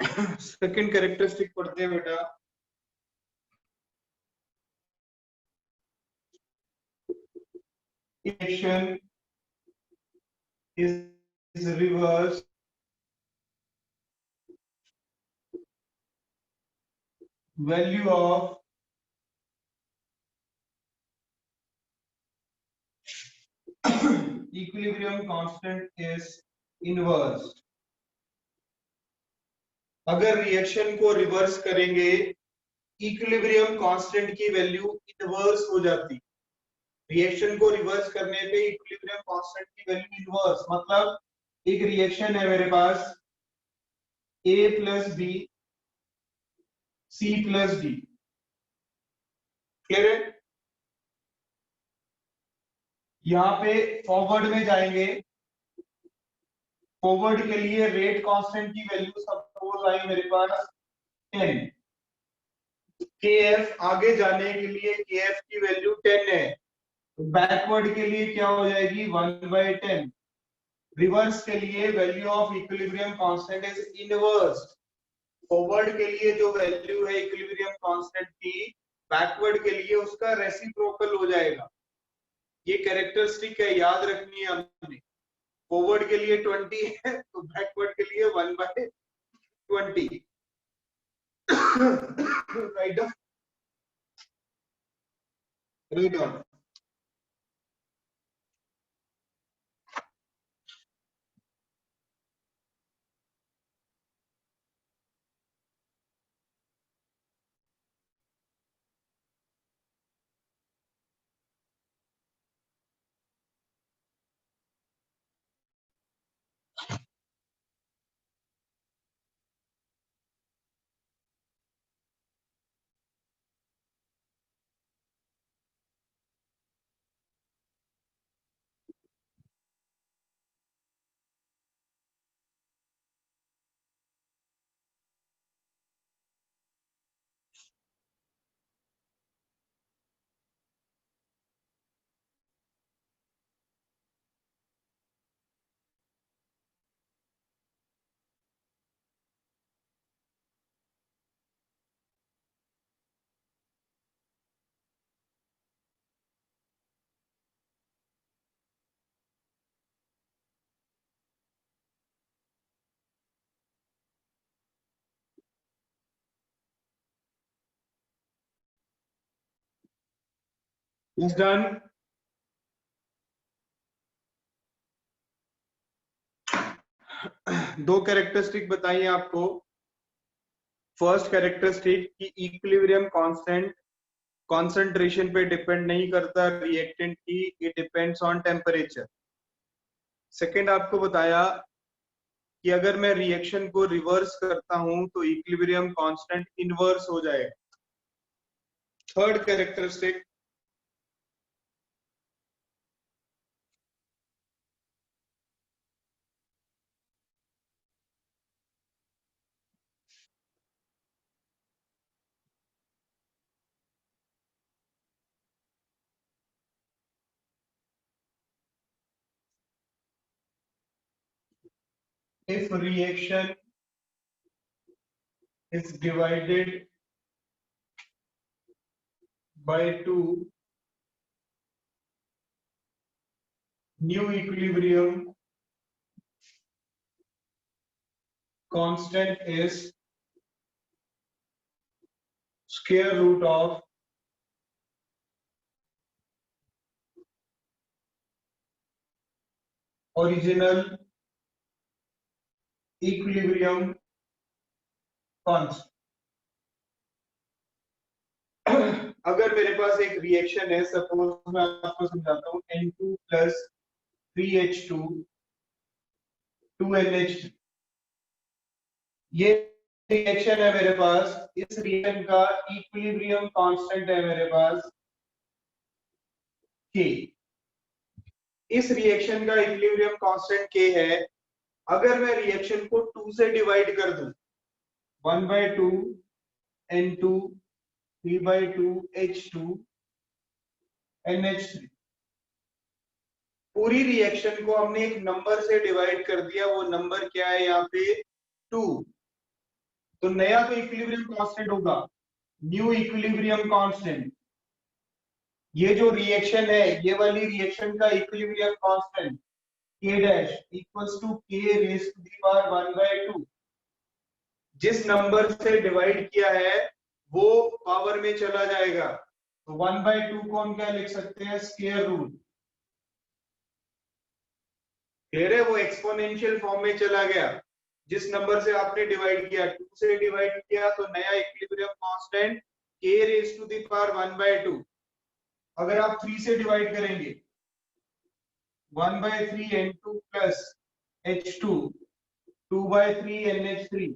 Second characteristic पढ़ते हैं बेटा। Reaction is reverse value of equilibrium constant is inverse। अगर रिएक्शन को रिवर्स करेंगे इक्विलिब्रियम कांस्टेंट की वैल्यू इनवर्स हो जाती। रिएक्शन को रिवर्स करने पे इक्विलिब्रियम कांस्टेंट की वैल्यू इनवर्स, मतलब एक रिएक्शन है मेरे पास A plus B C plus D, clear है? यहाँ पे फॉरवर्ड में जाएंगे, फॉरवर्ड के लिए रेट कांस्टेंट की वैल्यू सपोज आई मेरे पास 10, kf आगे जाने के लिए kf की वैल्यू 10 है, बैकवर्ड के लिए क्या हो जाएगी 1/10। रिवर्स के लिए value of equilibrium constant is inverse. Forward के लिए जो वैल्यू है इक्विलिब्रियम कांस्टेंट की, बैकवर्ड के लिए उसका रेसिप्रोकल हो जाएगा। ये कैरेक्टरिस्टिक है, याद रखनी है हमने। फॉरवर्ड के लिए 20 है तो बैकवर्ड के लिए 1/20। Right on. Is done. दो कैरेक्टरिस्टिक बताइए आपको। फर्स्ट कैरेक्टरिस्टिक कि इक्विलिब्रियम कांस्टेंट कंसंट्रेशन पे डिपेंड नहीं करता रिएक्टेंट की, it depends on temperature. Second आपको बताया कि अगर मैं रिएक्शन को रिवर्स करता हूं तो इक्विलिब्रियम कांस्टेंट इनवर्स हो जाएगा। Third characteristic, if reaction is divided by 2, new equilibrium constant is square root of original equilibrium constant। अगर मेरे पास एक रिएक्शन है, सपोज मैं आपको समझाता हूँ, N2 प्लस 3H2 2NH3, ये रिएक्शन है मेरे पास। इस रिएक्शन का इक्विलिब्रियम कांस्टेंट है मेरे पास K। इस रिएक्शन का इक्विलिब्रियम कांस्टेंट K है। अगर मैं रिएक्शन को 2 से डिवाइड कर दूं, 1/2 N2 3/2 H2 NH3, पूरी रिएक्शन को हमने एक नंबर से डिवाइड कर दिया। वो नंबर क्या है यहाँ पे 2। तो नया तो इक्विलिब्रियम कांस्टेंट होगा, न्यू इक्विलिब्रियम कांस्टेंट। ये जो रिएक्शन है, ये वाली रिएक्शन का equilibrium constant k dash equals to k raise to the power 1/2। जिस नंबर से डिवाइड किया है वो पावर में चला जाएगा, तो 1/2 को हम क्या लिख सकते हैं, स्क्वायर रूट। क्लियर है, वो एक्सपोनेंशियल फॉर्म में चला गया। जिस नंबर से आपने डिवाइड किया, 2 से डिवाइड किया, तो नया equilibrium constant k raise to the power 1/2। अगर आप 3 से डिवाइड करेंगे, 1/3 N2 plus H2 2/3 NH3।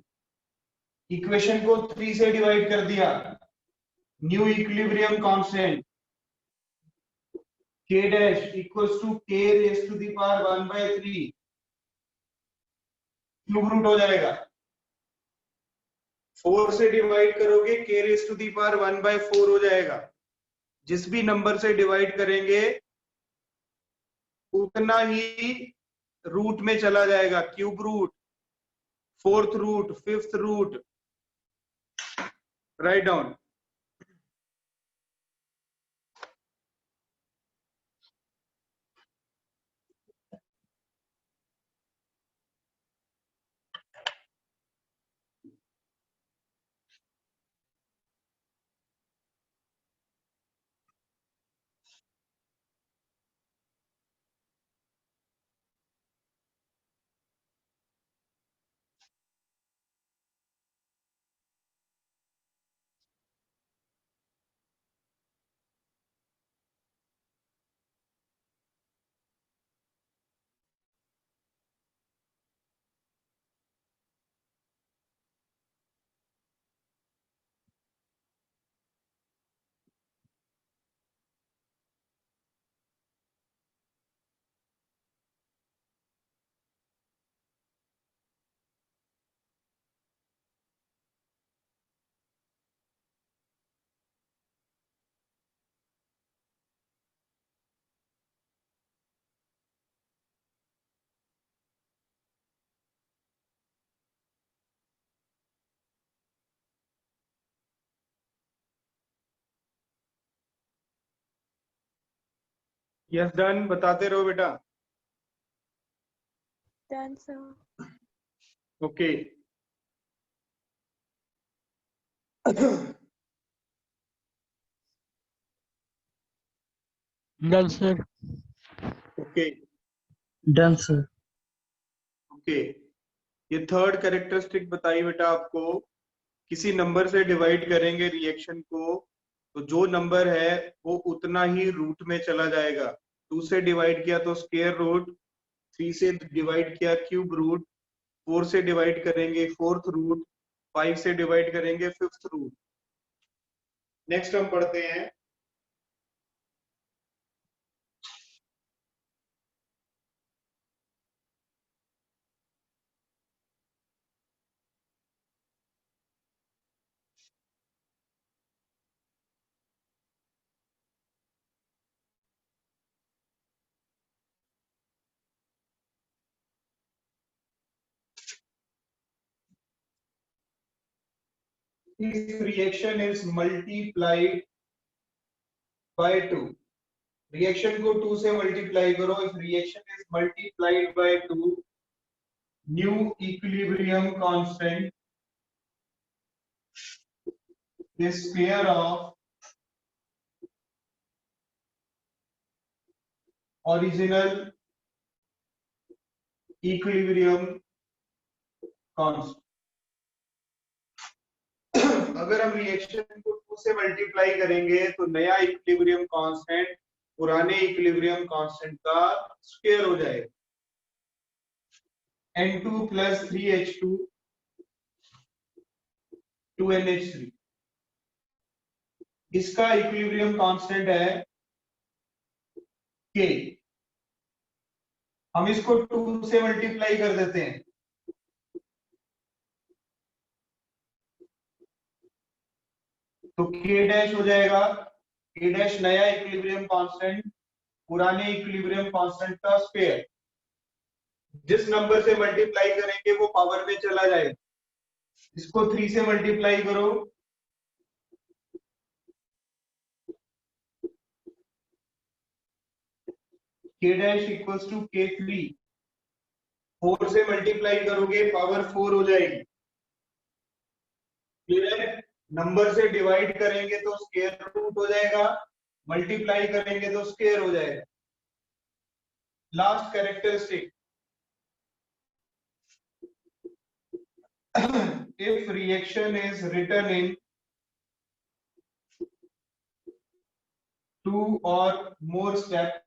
Equation को 3 से डिवाइड कर दिया, new equilibrium constant k dash equals to k raise to the power 1/3 cube root हो जाएगा। 4 से डिवाइड करोगे k raise to the power 1/4 हो जाएगा। जिस भी नंबर से डिवाइड करेंगे उतना ही रूट में चला जाएगा, cube root, fourth root, fifth root, right down. Yes done, बताते रहो बेटा। Done, sir. Okay Done, sir. Okay Done, sir. Okay. ये थर्ड कैरेक्टरिस्टिक बताई बेटा आपको। किसी नंबर से डिवाइड करेंगे रिएक्शन को, तो जो नंबर है वो उतना ही रूट में चला जाएगा। 2 से डिवाइड किया तो स्क्वायर रूट, 3 से डिवाइड किया क्यूब रूट, 4 से डिवाइड करेंगे फोर्थ रूट, 5 से डिवाइड करेंगे फिफ्थ रूट। नेक्स्ट हम पढ़ते हैं if reaction is multiplied by 2। Reaction को 2 से मल्टीप्लाई करो। If reaction is multiplied by 2, new equilibrium constant the square of original equilibrium constant। अगर हम रिएक्शन को 2 से मल्टीप्लाई करेंगे तो नया इक्विलिब्रियम कांस्टेंट पुराने इक्विलिब्रियम कांस्टेंट का स्क्वायर हो जाएगा। N2 प्लस 3H2 2NH3, इसका इक्विलिब्रियम कांस्टेंट है K। हम इसको 2 से मल्टीप्लाई कर देते हैं, तो K डैश हो जाएगा। K डैश नया इक्विलिब्रियम कांस्टेंट पुराने इक्विलिब्रियम कांस्टेंट का स्क्वायर। जिस नंबर से मल्टीप्लाई करेंगे वो पावर में चला जाएगा। इसको 3 से मल्टीप्लाई करो, k dash equals to K3, 4 से मल्टीप्लाई करोगे पावर 4 हो जाएगी। क्लियर है? नंबर से डिवाइड करेंगे तो स्क्वायर रूट हो जाएगा, मल्टीप्लाई करेंगे तो स्क्वायर हो जाएगा। Last characteristic, if reaction is written in two or more steps,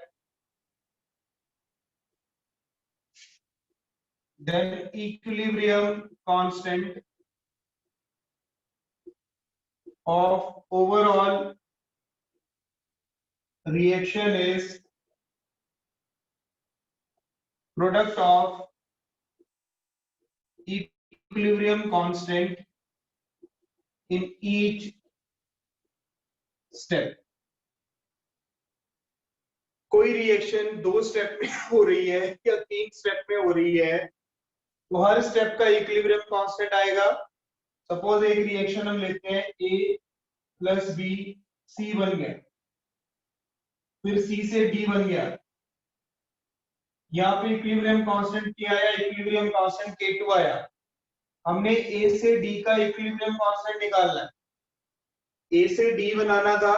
then equilibrium constant of overall reaction is product of equilibrium constant in each step. कोई रिएक्शन 2 स्टेप में हो रही है या 3 स्टेप में हो रही है तो हर स्टेप का इक्विलिब्रियम कांस्टेंट आएगा। सपोज एक रिएक्शन हम लेते हैं A प्लस बी, C बन गया, फिर C से D बन गया, यहाँ पे इक्विलिब्रियम कांस्टेंट क्या आया, इक्विलिब्रियम कांस्टेंट K2 आया। हमने A से D का इक्विलिब्रियम कांस्टेंट निकालना है, A से D बनाना था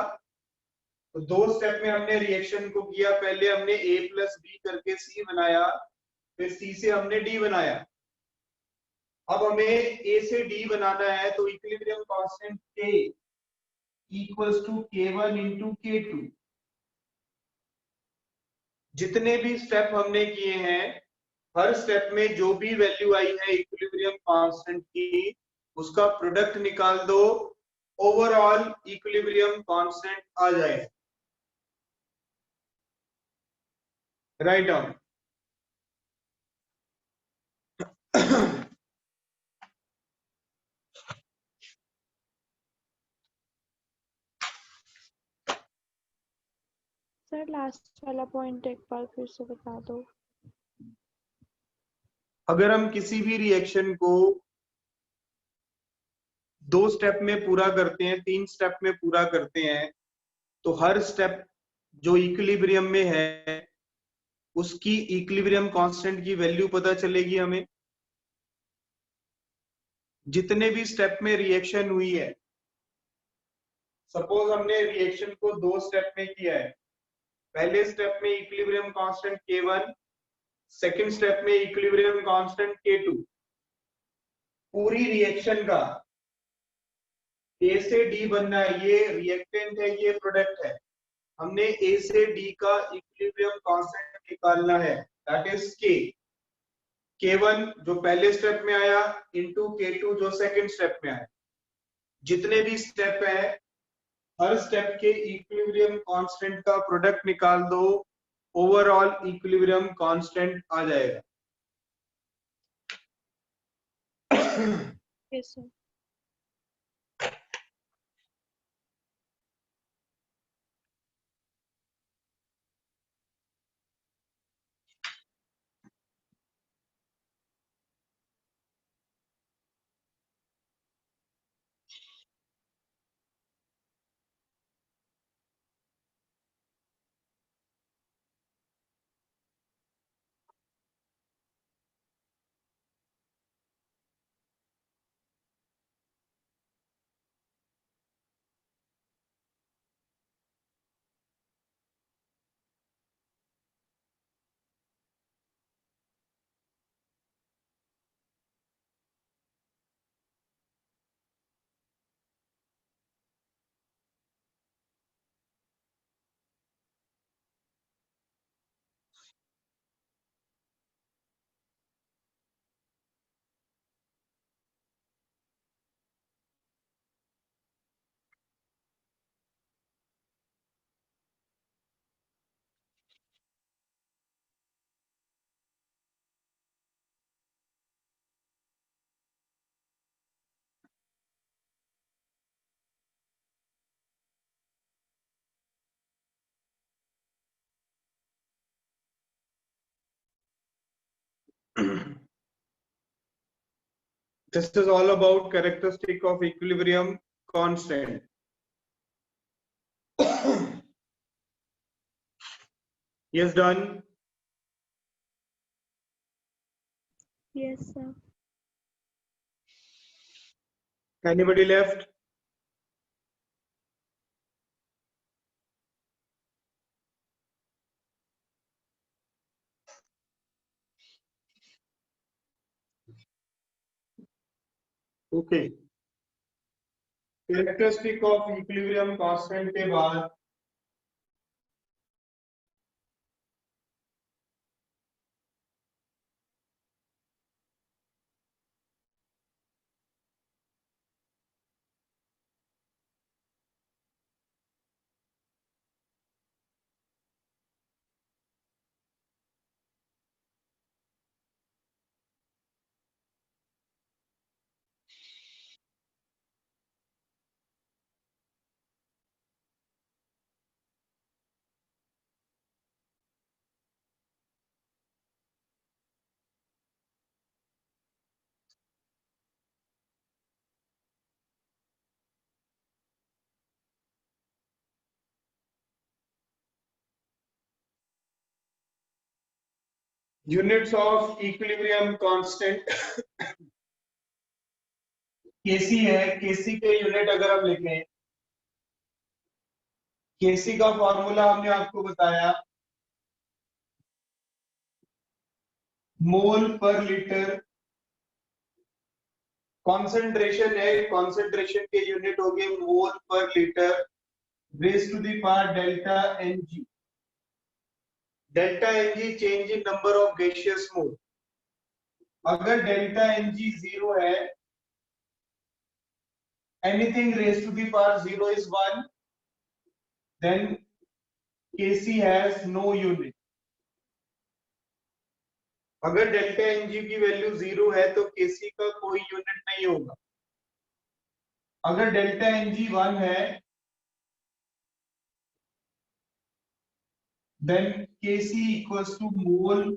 तो 2 स्टेप में हमने रिएक्शन को किया। पहले हमने A प्लस बी करके C बनाया, फिर C से हमने D बनाया। अब हमें A से D बनाना है तो equilibrium constant K equals to K1 into K2। जितने भी स्टेप हमने किए हैं हर स्टेप में जो भी वैल्यू आई है इक्विलिब्रियम कांस्टेंट की उसका प्रोडक्ट निकाल दो, ओवरऑल इक्विलिब्रियम कांस्टेंट आ जाए। Write down. सर लास्ट वाला पॉइंट एक बार फिर से बता दो। अगर हम किसी भी रिएक्शन को 2 स्टेप में पूरा करते हैं, 3 स्टेप में पूरा करते हैं तो हर स्टेप जो इक्विलिब्रियम में है उसकी इक्विलिब्रियम कांस्टेंट की वैल्यू पता चलेगी हमें। जितने भी स्टेप में रिएक्शन हुई है, सपोज हमने रिएक्शन को 2 स्टेप में किया है, पहले स्टेप में equilibrium constant K1, second step में इक्विलिब्रियम कांस्टेंट K2। पूरी रिएक्शन का A से D बनना है, ये रिएक्टेंट है, ये प्रोडक्ट है। हमने A से D का इक्विलिब्रियम कांस्टेंट निकालना है, दैट इज K। K1 जो पहले स्टेप में आया इंटू K2 जो सेकंड स्टेप में आया। जितने भी स्टेप है हर स्टेप के इक्विलिब्रियम कांस्टेंट का प्रोडक्ट निकाल दो, ओवरऑल इक्विलिब्रियम कांस्टेंट आ जाएगा। Yes sir. This is all about characteristic of equilibrium constant. Yes, done. Yes, sir. Anybody left? Okay. Characteristic of equilibrium constant के बाद units of equilibrium constant Kc है. Kc के unit अगर हम लिखें, Kc का formula हमने आपको बताया मोल पर लीटर. कॉन्सेंट्रेशन है, कॉन्सेंट्रेशन के यूनिट हो गए mole per litre raise to the power delta Ng. Delta Ng change in number of gaseous mole. अगर डेल्टा Ng 0 है, anything raised to the power 0 is 1, then Kc has no unit. अगर delta Ng की value 0 है तो Kc का कोई unit नहीं होगा. अगर डेल्टा Ng 1 है, then Kc equals to mole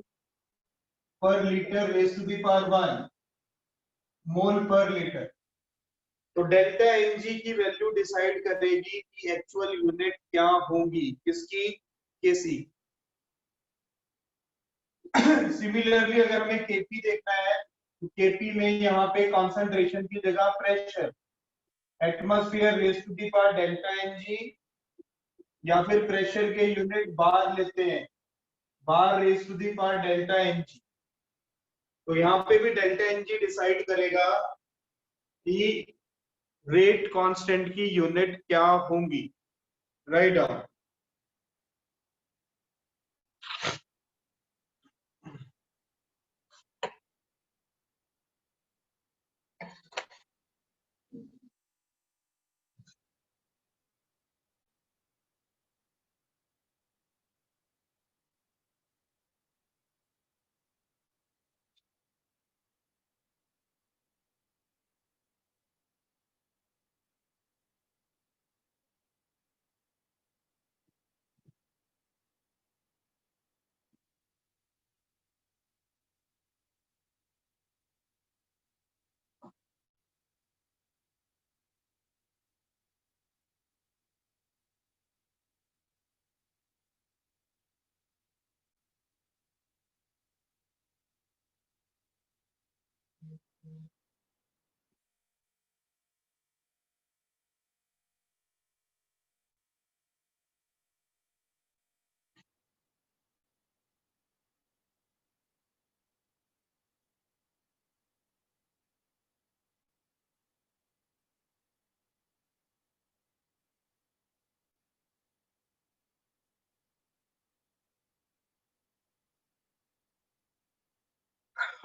per liter raised to the power 1, mole per litre. तो डेल्टा Ng की वैल्यू डिसाइड करेगी कि एक्चुअल यूनिट क्या होगी किसकी, Kc. सिमिलरली अगर हमें Kp देखना है तो Kp में यहाँ पे कॉन्सेंट्रेशन की जगह pressure, atmosphere raise to the power delta Ng, या फिर प्रेशर के यूनिट बार लेते हैं, bar raise to the power delta Ng. तो यहाँ पे भी डेल्टा Ng डिसाइड करेगा कि रेट कांस्टेंट की यूनिट क्या होंगी. Right on.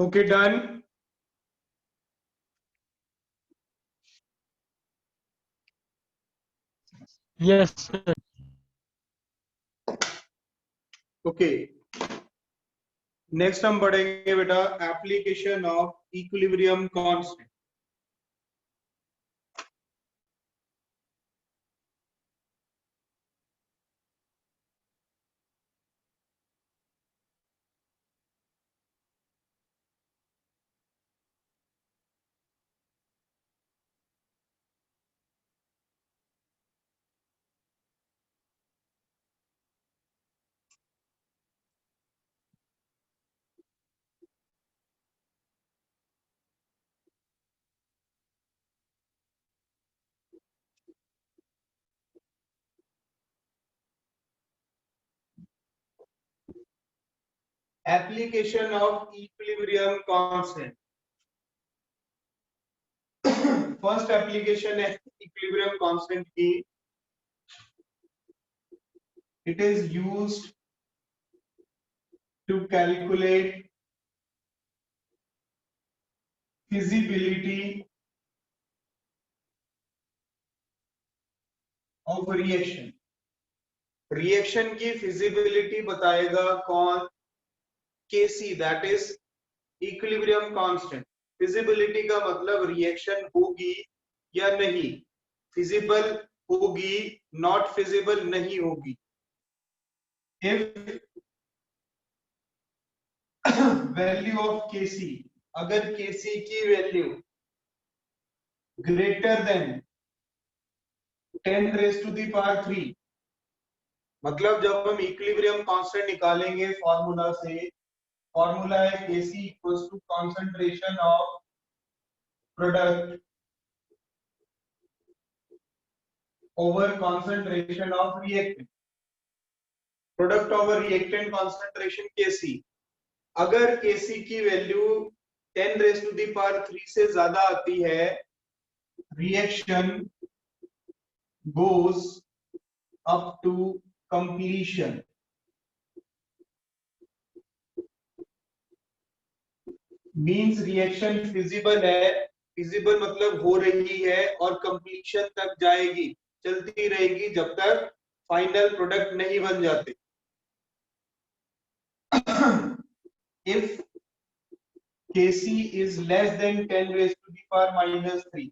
Okay done. Yes, sir. Okay, next हम पढ़ेंगे बेटा application of equilibrium constant. Application of equilibrium constant. First application है इक्विलिब्रियम कांस्टेंट की। It is used to calculate feasibility of reaction। Reaction की feasibility बताएगा कौन? KC, that is equilibrium constant. Feasibility का मतलब रिएक्शन होगी या नहीं, फिजिबल होगी, नॉट फिजिबल नहीं होगी। इफ वैल्यू ऑफ केसी, अगर केसी की value greater than 10 raise to the power 3, मतलब जब हम इक्विलिब्रियम कांस्टेंट निकालेंगे फॉर्मूला से, फॉर्मूला है Kc equals to concentration of product over concentration of reactant, product over reactant concentration Kc। अगर Kc की value 10 raise to the power 3 से ज्यादा आती है, reaction goes up to completion. Means reaction feasible है, feasible मतलब हो रही है और कंप्लीशन तक जाएगी, चलती रहेगी जब तक फाइनल प्रोडक्ट नहीं बन जाते। If Kc is less than 10 raised to the power minus 3,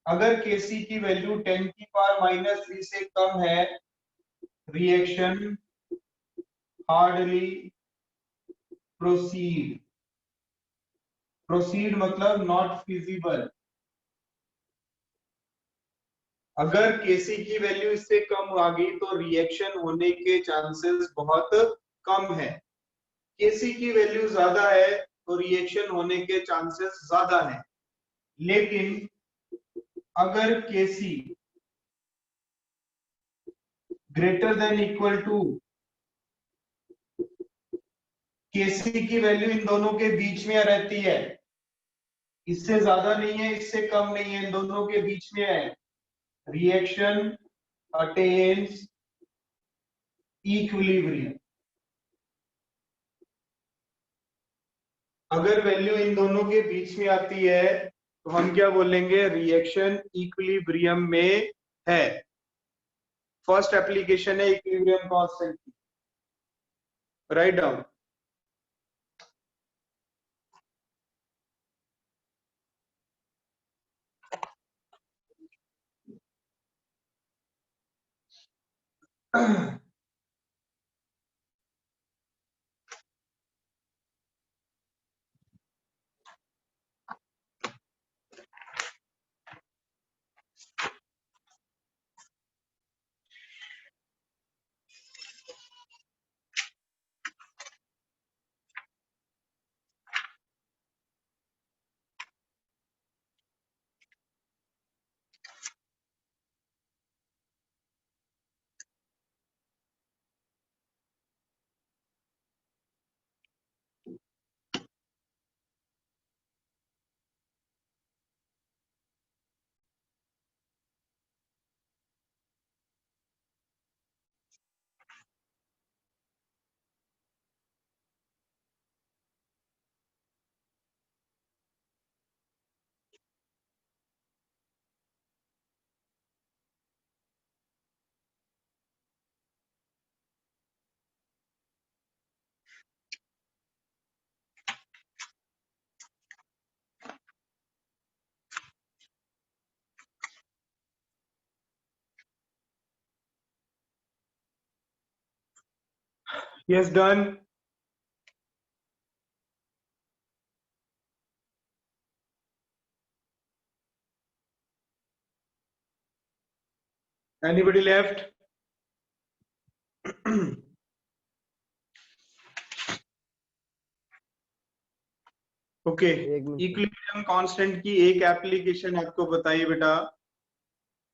अगर Kc की वैल्यू 10 की पावर -3 से कम है, रिएक्शन हार्डली प्रोसीड। प्रोसीड मतलब नॉट फिजिबल। अगर Kc की वैल्यू इससे कम आ गई तो रिएक्शन होने के चांसेस बहुत कम है। Kc की वैल्यू ज्यादा है तो रिएक्शन होने के चांसेस ज्यादा है। लेकिन अगर Kc greater than equal to, Kc की वैल्यू इन दोनों के बीच में रहती है, इससे ज्यादा नहीं है, इससे कम नहीं है, इन दोनों के बीच में है, रिएक्शन अटेन्स इक्विलिब्रियम। अगर वैल्यू इन दोनों के बीच में आती है तो हम क्या बोलेंगे? रिएक्शन इक्विलिब्रियम में है। फर्स्ट एप्लीकेशन है इक्विलिब्रियम कांस्टेंट की। Write down. Yes, done. Anybody left? Okay, equilibrium constant की एक एप्लीकेशन आपको बताइए बेटा।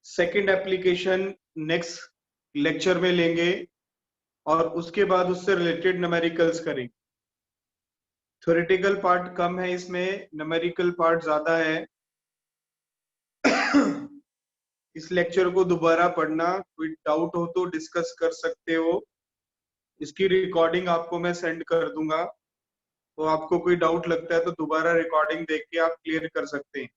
सेकंड एप्लीकेशन नेक्स्ट लेक्चर में लेंगे और उसके बाद उससे रिलेटेड न्यूमेरिकल्स करेंगे। थ्योरेटिकल पार्ट कम है इसमें, न्यूमेरिकल पार्ट ज्यादा है। इस लेक्चर को दोबारा पढ़ना, कोई डाउट हो तो डिस्कस कर सकते हो। इसकी रिकॉर्डिंग आपको मैं सेंड कर दूंगा, तो आपको कोई डाउट लगता है तो दोबारा रिकॉर्डिंग देख के आप क्लियर कर सकते हैं।